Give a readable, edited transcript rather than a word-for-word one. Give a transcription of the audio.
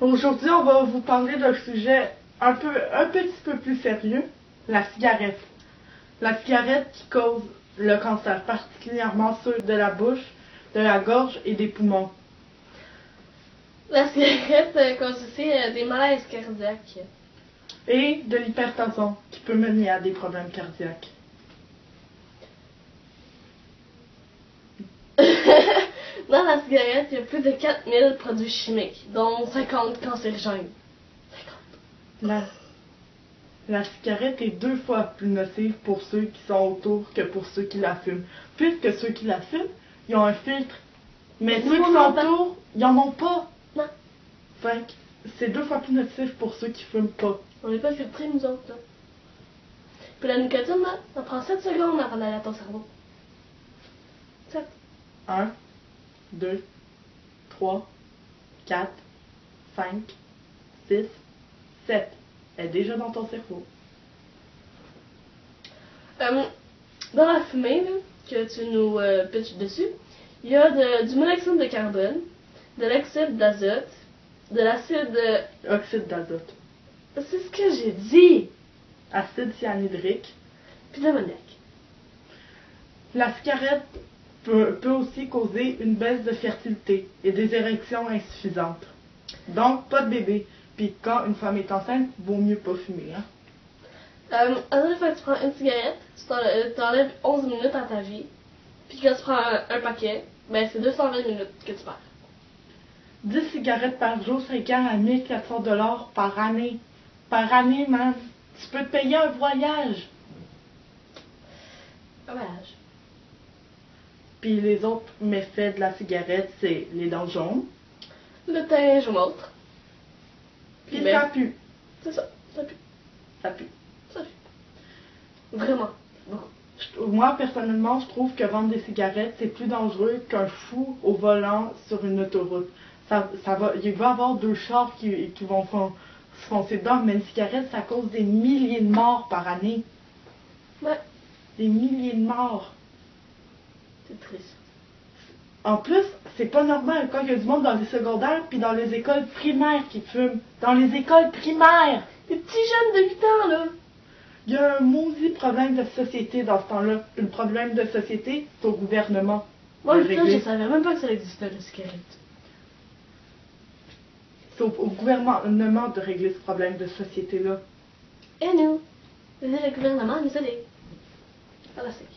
Aujourd'hui, on va vous parler d'un sujet un petit peu plus sérieux, la cigarette. La cigarette qui cause le cancer, particulièrement ceux de la bouche, de la gorge et des poumons. La cigarette cause aussi des malaises cardiaques. Et de l'hypertension, qui peut mener à des problèmes cardiaques. Dans la cigarette, il y a plus de 4000 produits chimiques, dont 50 cancérigènes. 50. La cigarette est 2 fois plus nocive pour ceux qui sont autour que pour ceux qui la fument. Puisque ceux qui la fument, ils ont un filtre. Mais ceux qui sont autour, ils en ont pas. Non. Fait que c'est 2 fois plus nocif pour ceux qui fument pas. On n'est pas filtrés, nous autres, là. Puis la nicotine, là, ça prend 7 secondes avant d'aller à ton cerveau. 7. 1, 2, 3, 4, 5, 6, 7. Elle est déjà dans ton cerveau. Dans la fumée, là, que tu nous pitches dessus, il y a du monoxyde de carbone, de l'oxyde d'azote, de l'acide... Oxyde d'azote. C'est ce que j'ai dit! Acide cyanhydrique. Puis d'ammoniac. La cigarette peut aussi causer une baisse de fertilité et des érections insuffisantes. Donc, pas de bébé. Puis quand une femme est enceinte, vaut mieux pas fumer. À chaque fois que tu prends une cigarette, tu t'enlèves 11 minutes à ta vie. Puis quand tu prends un paquet, ben c'est 220 minutes que tu perds. 10 cigarettes par jour, ça égale à 1400 $ par année. Par année, man. Tu peux te payer un voyage. Un voyage. Puis les autres méfaits de la cigarette, c'est les dents jaunes. Le teint jaunâtre. Puis ça pue. C'est ça, ça pue. Ça pue. Ça pue. Vraiment. Beaucoup. Moi, personnellement, je trouve que vendre des cigarettes, c'est plus dangereux qu'un fou au volant sur une autoroute. Il va y avoir 2 chars qui vont se foncer dedans, mais une cigarette, ça cause des milliers de morts par année. Ouais. Des milliers de morts. C'est triste. En plus, c'est pas normal quand il y a du monde dans les secondaires puis dans les écoles primaires qui fument. Dans les écoles primaires! Les petits jeunes de 8 ans, là! Il y a un maudit problème de société dans ce temps-là. Le problème de société, c'est au gouvernement. Moi, je savais même pas que ça existait, la cigarette. C'est au gouvernement de régler ce problème de société-là. Et nous? Le gouvernement nous aide. Fantastique.